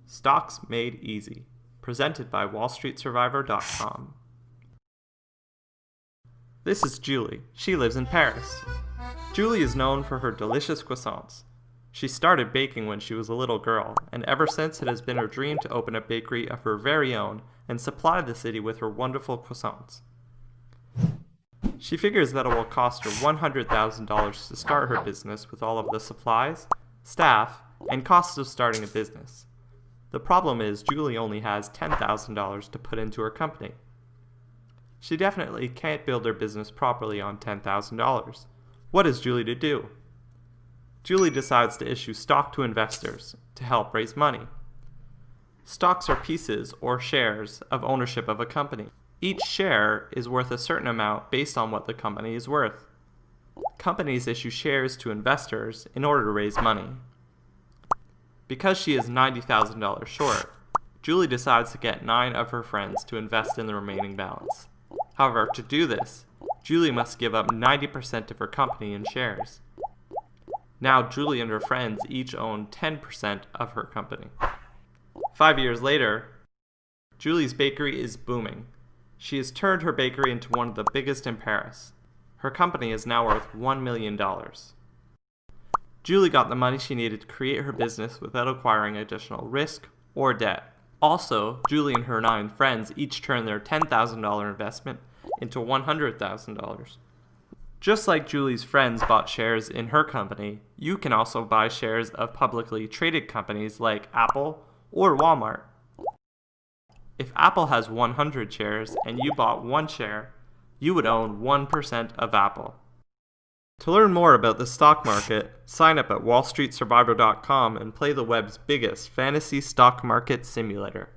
Stocks Made Easy, presented by WallStreetSurvivor.com. This is Julie. She lives in Paris. Julie is known for her delicious croissants. She started baking when she was a little girl, and ever since it has been her dream to open a bakery of her very own and supply the city with her wonderful croissants. She figures that it will cost her $100,000 to start her business with all of the supplies, staff, and costs of starting a business. The problem is Julie only has $10,000 to put into her company. She definitely can't build her business properly on $10,000. What is Julie to do? Julie decides to issue stock to investors to help raise money. Stocks are pieces or shares of ownership of a company. Each share is worth a certain amount based on what the company is worth. Companies issue shares to investors in order to raise money. Because she is $90,000 short, Julie decides to get 9 of her friends to invest in the remaining balance. However, to do this, Julie must give up 90% of her company in shares. Now Julie and her friends each own 10% of her company. 5 years later, Julie's bakery is booming. She has turned her bakery into one of the biggest in Paris. Her company is now worth $1 million. Julie got the money she needed to create her business without acquiring additional risk or debt. Also, Julie and her 9 friends each turned their $10,000 investment into $100,000. Just like Julie's friends bought shares in her company, you can also buy shares of publicly traded companies like Apple or Walmart. If Apple has 100 shares and you bought 1 share, you would own 1% of Apple. To learn more about the stock market, sign up at WallStreetSurvivor.com and play the web's biggest fantasy stock market simulator.